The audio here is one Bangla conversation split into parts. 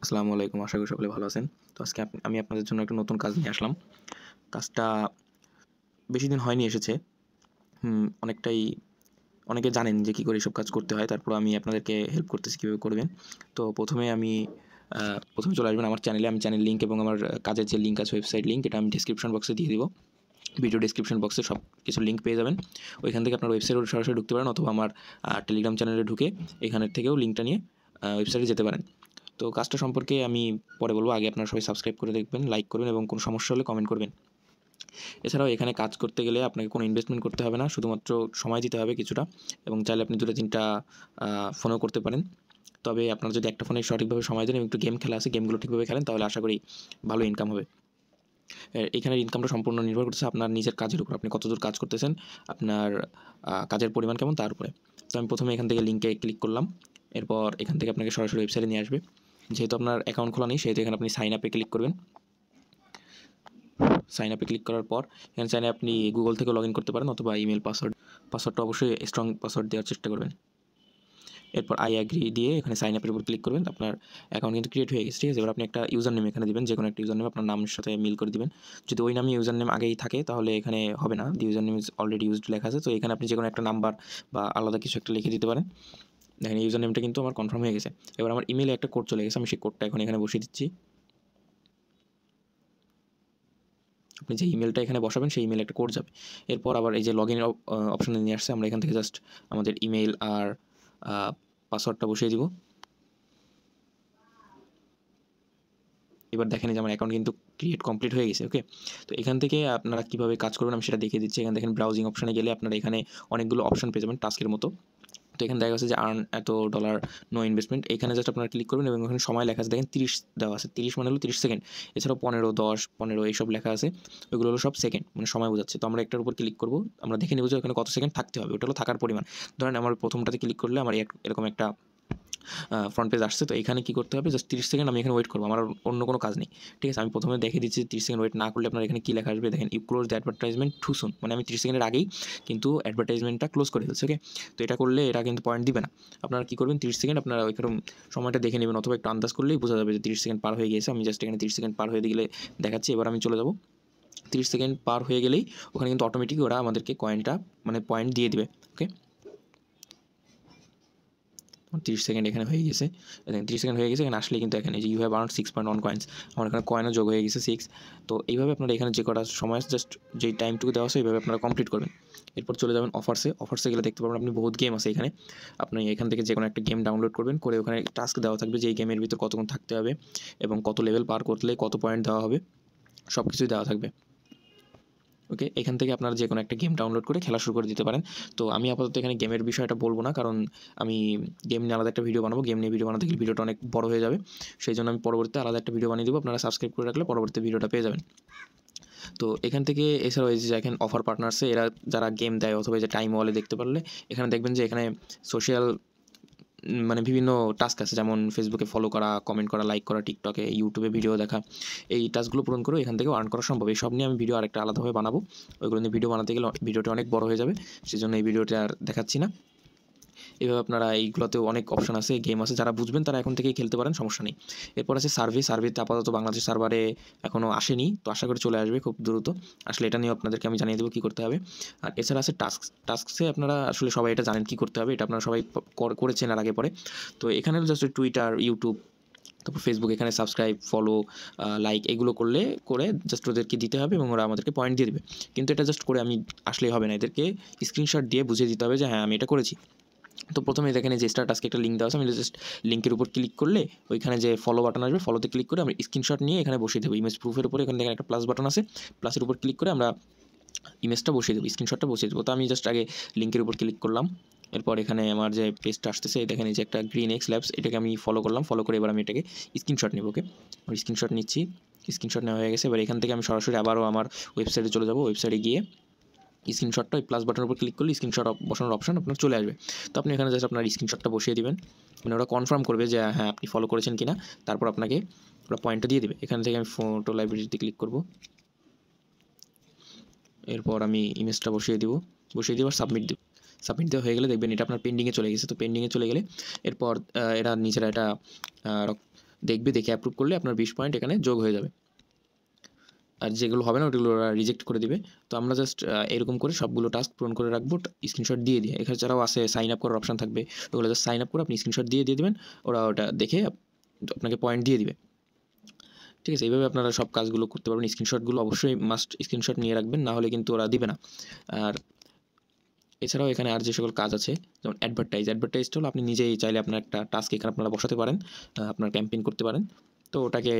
আসসালামু আলাইকুম। আশা করি সকলে ভালো আছেন। তো আজকে আমি আপনাদের জন্য একটা নতুন কাজ নিয়ে আসলাম। কাজটা বেশি দিন হয়নি এসেছে। অনেকটাই অনেকে জানেন যে কী করে এসব কাজ করতে হয়। তারপর আমি আপনাদেরকে হেল্প করতেছি কীভাবে করবেন। তো প্রথমে চলে আসবেন আমার চ্যানেলে। আমি চ্যানেল লিঙ্ক এবং আমার কাজের যে লিঙ্ক আছে ওয়েবসাইট লিঙ্ক এটা আমি ডেসক্রিপশন বক্সে দিয়ে দিব। ভিডিও ডেসক্রিপশন বক্সে সব কিছু লিঙ্ক পেয়ে যাবেন। ওইখান থেকে আপনার ওয়েবসাইটে সরাসরি ঢুকতে পারেন অথবা আমার টেলিগ্রাম চ্যানেলে ঢুকে এখানের থেকেও লিঙ্কটা নিয়ে ওয়েবসাইটে যেতে পারেন। তো কাজটা সম্পর্কে আমি পরে বলবো। আগে আপনারা সবাই সাবস্ক্রাইব করে দেখবেন, লাইক করবেন এবং কোনো সমস্যা হলে কমেন্ট করবেন। এছাড়াও এখানে কাজ করতে গেলে আপনাকে কোনো ইনভেস্টমেন্ট করতে হবে না, শুধুমাত্র সময় দিতে হবে কিছুটা, এবং চাইলে আপনি 2-3টা ফোনেও করতে পারেন। তবে আপনারা যদি একটা ফোনে সঠিকভাবে সময় দেন এবং একটু গেম খেলা আছে, গেমগুলো ঠিকভাবে খেলেন, তাহলে আশা করি ভালো ইনকাম হবে। এখানের ইনকামটা সম্পূর্ণ নির্ভর করছে আপনার নিজের কাজের উপর, আপনি কতদূর কাজ করতেছেন, আপনার কাজের পরিমাণ কেমন তার উপরে। তো আমি প্রথমে এখান থেকে লিঙ্কে ক্লিক করলাম। এরপর এখান থেকে আপনাকে সরাসরি ওয়েবসাইটে নিয়ে আসবে। যেহেতু আপনার অ্যাকাউন্ট খোলা নেই সেহেতু এখানে আপনি সাইন আপে ক্লিক করবেন। সাইন আপে ক্লিক করার পর এখানে চাইলে আপনি গুগল থেকে লগ ইন করতে পারেন অথবা ইমেল পাসওয়ার্ডটা অবশ্যই স্ট্রং পাসওয়ার্ড দেওয়ার চেষ্টা করবেন। এরপর আই অ্যাগ্রি দিয়ে এখানে সাইন আপের উপর ক্লিক করবেন। আপনার অ্যাকাউন্ট কিন্তু ক্রিয়েট হয়ে গেছে, ঠিক আছে। এবার আপনি একটা ইউজার নেম এখানে দিবেন, যে কোনো একটা ইউজার নেম আপনার নামের সাথে মিল করে দিবেন। যদি ওই নামে ইউজার নেম আগেই থাকে তাহলে এখানে হবে না, the user name is already used লেখা আছে। তো এখানে আপনি যে কোনো একটা নাম্বার বা আলাদা কিছু একটা লিখে দিতে পারেন। দেখেন ইউজার নেমটা কিন্তু আমার কনফার্ম হয়ে গেছে। এবার আমার ইমেলে একটা কোড চলে গেছে, আমি সেই কোডটা এখন এখানে বসিয়ে দিচ্ছি। আপনি যে ইমেলটা এখানে বসাবেন সেই ইমেলে একটা কোড যাবে। এরপর আবার এই যে লগ ইনের অপশানে নিয়ে আসছে, আমরা এখান থেকে জাস্ট আমাদের ইমেল আর পাসওয়ার্ডটা বসিয়ে দিব। এবার দেখেন যে আমার অ্যাকাউন্ট কিন্তু ক্রিয়েট কমপ্লিট হয়ে গেছে। ওকে, তো এখান থেকে আপনারা কীভাবে কাজ করবেন আমি সেটা দেখিয়ে দিচ্ছি। এখানে দেখেন ব্রাউজিং অপশানে গেলে আপনারা এখানে অনেকগুলো অপশান পেয়ে যাবেন টাস্কের মতো। তো এখানে দেখা যাচ্ছে যে আর্ন এত $, নো ইনভেস্টমেন্ট। এখানে জাস্ট আপনারা ক্লিক করবেন এবং এখানে সময় লেখা আছে, দেখেন 30 দেওয়া আছে। 30 মানে হলো 30 সেকেন্ড। এছাড়াও 15, 10, 15 এইসব লেখা আছে। ওইগুলো হলো সব সেকেন্ড, মানে সময় বোঝাচ্ছে। তো আমরা একটার উপর ক্লিক করব, আমরা দেখে নেব যে ওখানে কত সেকেন্ড থাকতে হবে, ওটা হলো থাকার পরিমাণ। ধরেন আমার প্রথমটাতে ক্লিক করলে আমার এরকম একটা ফ্রন্ট পেজ আসছে। তো এখানে কী করতে হবে, জাস্ট 30 সেকেন্ড আমি এখানে ওয়েট করবো, আমার অন্য কোনো কাজ নেই, ঠিক আছে। আমি প্রথমে দেখে দিচ্ছি 30 সেকেন্ড ওয়েট না করলে আপনার এখানে কী লেখা আসবে, দেখেন you close the advertisement too soon, মানে আমি 30 সেকেন্ডের আগেই কিন্তু অ্যাডভার্টাইজমেন্টটা ক্লোজ করে ফেলছি। ওকে, তো এটা করলে এটা কিন্তু পয়েন্ট দিবে না। আপনারা কী করবেন, 30 সেকেন্ড আপনারা ওইরকম সময়টা দেখে নেবেন অথবা একটু আন্দাজ করলেই বোঝা যাবে যে 30 সেকেন্ড পার হয়ে গিয়েছে। আমি জাস্ট এখানে 30 সেকেন্ড পার হয়ে গেলে দেখাচ্ছি। এবার আমি চলে যাব। 30 সেকেন্ড পার হয়ে গেলেই ওখানে কিন্তু অটোমেটিক ওরা আমাদেরকে কয়েনটা মানে পয়েন্ট দিয়ে দিবে। ওকে, 30 সেকেন্ড এখানে হয়ে গেছে। দেখেন 30 সেকেন্ড হয়ে গেছে। এখানে আসলে কিন্তু এখানে যে ইউ হ্যাভ আর্নড 6.1 কয়েন্স, আমার এখানে কয়েনও যোগ হয়ে গেছে 6। তো এইভাবে আপনারা এখানে যে কটা সময় জাস্ট যেই টাইমটুকু দেওয়া আছে এইভাবে আপনারা কমপ্লিট করবেন। এরপর চলে যাবেন অফার্সে গেলে দেখতে পাবেন আপনি বহুত গেম আছে এখানে। আপনি এখান থেকে যে কোনো একটা গেম ডাউনলোড করবেন, করে ওখানে টাস্ক দেওয়া থাকবে যে এই গেমের ভিতর কতক্ষণ থাকতে হবে এবং কত লেভেল পার করলে কত পয়েন্ট দেওয়া হবে, সব কিছুই দেওয়া থাকবে। ওকে, এখান থেকে আপনারা যে কোনো একটা গেম ডাউনলোড করে খেলা শুরু করে দিতে পারেন। তো আমি আপাতত এখানে গেমের বিষয়টা বলবো না, কারণ আমি গেম নিয়ে আলাদা একটা ভিডিও বানাবো। গেম নিয়ে ভিডিও বানাতে গেলে ভিডিওটা অনেক বড় হয়ে যাবে, সেই জন্য আমি পরবর্তীতে আলাদা একটা ভিডিও বানিয়ে দেবো। আপনারা সাবস্ক্রাইব করে রাখলে পরবর্তী ভিডিওটা পেয়ে যাবেন। তো এখান থেকে এছাড়াও এই যে দেখেন অফার পার্টনার্সে এরা যারা গেম দেয় অথবা এই যে টাইম ওয়ালে দেখতে পারলে এখানে দেখবেন যে এখানে সোশ্যাল মানে বিভিন্ন টাস্ক আছে, যেমন ফেসবুকে ফলো করা, কমেন্ট করা, লাইক করা, টিকটকে, ইউটিউবে ভিডিও দেখা। এই টাস্কগুলো পূরণ করে এখান থেকেও আর্ন করা সম্ভব। এই সব নিয়ে আমি ভিডিও আরেকটা আলাদাভাবে বানাবো। ওইগুলো নিয়ে ভিডিও বানাতে গেলে ভিডিওটা অনেক বড় হয়ে যাবে, সেজন্য এই ভিডিওটা আর দেখাচ্ছি না। এভাবে আপনারা এইগুলোতেও অনেক অপশন আছে, গেম আছে, যারা বুঝবেন তারা এখন থেকেই খেলতে পারেন, সমস্যা নেই। এরপর আছে সার্ভেতে আপাতত বাংলাদেশ সার্ভারে এখনও আসেনি, তো আশা করি চলে আসবে খুব দ্রুত। আসলে এটা নিয়ে আপনাদেরকে আমি জানিয়ে দেবো কী করতে হবে। আর এছাড়া আছে টাস্কসে আপনারা আসলে সবাই এটা জানেন কী করতে হবে, এটা আপনারা সবাই করেছেন আর আগে পরে। তো এখানে জাস্ট টুইটার, ইউটিউব, তারপর ফেসবুক, এখানে সাবস্ক্রাইব, ফলো, লাইক এগুলো করে জাস্ট ওদেরকে দিতে হবে এবং ওরা আমাদেরকে পয়েন্ট দিয়ে দেবে। কিন্তু এটা জাস্ট করে আমি আসলেই হবে না, এদেরকে স্ক্রিনশট দিয়ে বুঝিয়ে দিতে হবে যে হ্যাঁ আমি এটা করেছি। তো প্রথমে দেখেন যে স্ট্যাটাসকে একটা লিঙ্ক দেওয়া আছে, আমি জাস্ট লিঙ্কের উপর ক্লিক করলে ওইখানে যে ফলো বাটন আসবে, ফলোতে ক্লিক করে আমি স্ক্রিনশট নিয়ে এখানে বসিয়ে দেবো। ইমেজ প্রুফের উপরে এখানে দেখেন একটা প্লাস বাটন আছে, প্লাসের উপর ক্লিক করে আমরা ইমেজটা বসিয়ে দেবো, স্ক্রিনশটটা বসিয়ে দেবো। তো আমি জাস্ট আগে লিঙ্কের উপর ক্লিক করলাম। এরপর এখানে আমার যে পেজটা আসতেছে দেখেন এই যে একটা গ্রিন এক্স ল্যাবস, এটাকে আমি ফলো করলাম। ফলো করে এবার আমি এটাকে স্ক্রিনশট নেব। ওকে, স্ক্রিনশট নিচ্ছি, স্ক্রিনশট নেওয়া হয়ে গেছে। এবার এখান থেকে আমি সরাসরি আবারও আমার ওয়েবসাইটে চলে যাব। ওয়েবসাইটে গিয়ে স্ক্রিনশটটা ওই প্লাস বাটনের উপর ক্লিক করলে স্ক্রিনশট বসানোর অপশন আপনার চলে আসবে। তো আপনি এখানে জাস্ট আপনার স্ক্রিনশটটা বসিয়ে দিবেন, মানে ওরা কনফার্ম করবে যে হ্যাঁ আপনি ফলো করেছেন কিনা, তারপর আপনাকে ওরা পয়েন্টটা দিয়ে দেবে। এখান থেকে আমি ফটো লাইব্রেরিতে ক্লিক করব। এরপর আমি ইমেজটা বসিয়ে দিব আর সাবমিট দেওয়া হয়ে গেলে দেখবেন এটা আপনার পেন্ডিংয়ে চলে গেছে। তো পেন্ডিংয়ে চলে গেলে এরপর এরা নিজেরা এটা দেখবে, দেখে অ্যাপ্রুভ করলে আপনার 20 পয়েন্ট এখানে যোগ হয়ে যাবে। আর যেগুলো হবে না ওগুলো ওরা রিজেক্ট করে দিবে। তো আমরা জাস্ট এরকম করে সবগুলো টাস্ক পূরণ করে রাখবো স্ক্রিনশট দিয়ে। এখানে ছাড়াও আছে সাইন আপ করার অপশন থাকবে, ওগুলো জাস্ট সাইন আপ করে আপনি স্ক্রিনশট দিয়ে দেবেন, ওরা ওটা দেখে আপনাকে পয়েন্ট দিয়ে দিবে। ঠিক আছে, এইভাবে আপনারা সব কাজগুলো করতে পারবেন। স্ক্রিনশটগুলো অবশ্যই মাস্ট স্ক্রিনশট নিয়ে রাখবেন, না হলে কিন্তু ওরা দিবে না। আর এছাড়াও এখানে আর যে সকল কাজ আছে যেমন অ্যাডভার্টাইজটা হলো আপনি নিজেই চাইলে আপনার একটা টাস্ক এখানে আপনারা বসাতে পারেন, আপনার ক্যাম্পেইন করতে পারেন। তো ওটাকে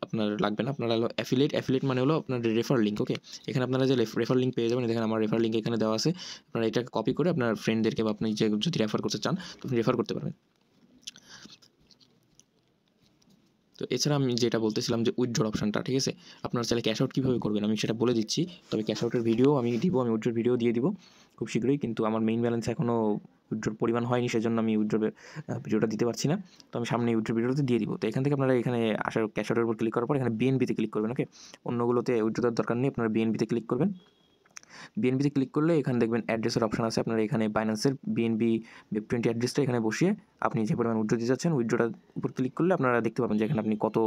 আপনার লাগবে না, আপনারা হলো অ্যাফিলিয়েট মানে হলো আপনার রেফার লিঙ্ক। ওকে, এখানে আপনারা যে রেফার লিঙ্ক পেয়ে যাবেন, দেখেন আমার রেফার লিঙ্ক এখানে দেওয়া আছে, আপনারা এটাকে কপি করে আপনার ফ্রেন্ডদেরকে বা আপনি যে যদি রেফার করতে চান তো আপনি রেফার করতে পারবেন। তো এছাড়া আমি যেটা বলতেছিলাম যে উইথড্রর অপশনটা, ঠিক আছে, আপনারা চাইলে ক্যাশ আউট কীভাবে করবেন আমি সেটা বলে দিচ্ছি। তবে ক্যাশ আউটের ভিডিও আমি উইথড্রর ভিডিও দিয়ে দিব খুব শীঘ্রই, কিন্তু আমার মেইন ব্যালেন্স এখনও উইথড্রর পরিমাণ হয়নি, সেজন্য আমি উইথড্রর ভিডিওটা দিতে পারছি না। তো আমি সামনে উইথড্রর ভিডিওতে দিয়ে দিব। তো এখান থেকে আপনারা এখানে আসার ক্যাশ আউটের উপর ক্লিক করার পর এখানে বিএনবিতে ক্লিক করবেন। ওকে, অন্যগুলোতে উইথড্রর দরকার নেই, আপনারা বিএনবিতে ক্লিক করবেন। বিএনবিতে ক্লিক করলে এখানে দেখবেন অ্যাড্রেসের অপশন আছে, আপনারা এখানে বাইন্যান্সের বিএনবি ওয়েব20 অ্যাড্রেসটা এখানে বসিয়ে আপনি যে পরিমাণ উইথড্র দিতে যাচ্ছেন উইথড্রটার উপর ক্লিক করলে আপনারা দেখতে পাবেন যে এখানে আপনি কত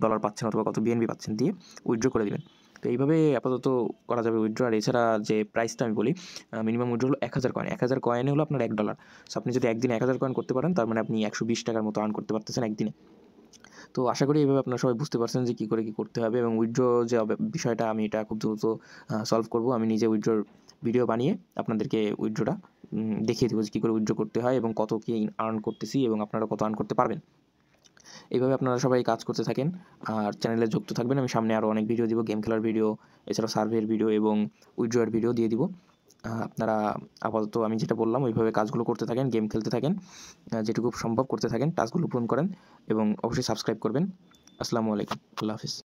ডলার পাচ্ছেন অথবা কত বিএনবি পাচ্ছেন, দিয়ে উইথড্র করে দেবেন। তো এইভাবে আপাতত করা যাবে উইথড্র। আর এছাড়া যে প্রাইসটা আমি বলি, মিনিমাম উইথড্র হলো 1000 কয়েন। 1000 কয়েনে হলো আপনার $1। সো আপনি যদি একদিনে 1000 কয়েন করতে পারেন তার মানে আপনি 120 টাকার মতো আর্ন করতে পারতেছেন একদিনে। তো আশা করি এইভাবে আপনারা সবাই বুঝতে পারছেন যে কী করে কী করতে হবে, এবং উইথড্র যে বিষয়টা আমি এটা খুব দ্রুত সলভ করব। আমি নিজে উইথড্রর ভিডিও বানিয়ে আপনাদেরকে উইথড্রটা দেখিয়ে দেবো যে কী করে উইথড্র করতে হয় এবং কত কী আর্ন করতেছি এবং আপনারা কত আর্ন করতে পারবেন। এইভাবে আপনারা সবাই কাজ করতে থাকেন আর চ্যানেলে যুক্ত থাকবেন। আমি সামনে আরও অনেক ভিডিও দিব, গেম খেলার ভিডিও, এছাড়াও সার্ভের ভিডিও এবং উইথড্রয়ের ভিডিও দিয়ে দিব। আপনারা আপাতত আমি যেটা বললাম ওইভাবে কাজগুলো করতে থাকেন, গেম খেলতে থাকেন, যেটুকু সম্ভব করতে থাকেন, টাস্কগুলো পূরণ করেন এবং অবশ্যই সাবস্ক্রাইব করবেন। আসসালামু আলাইকুম, আল্লাহ হাফিজ।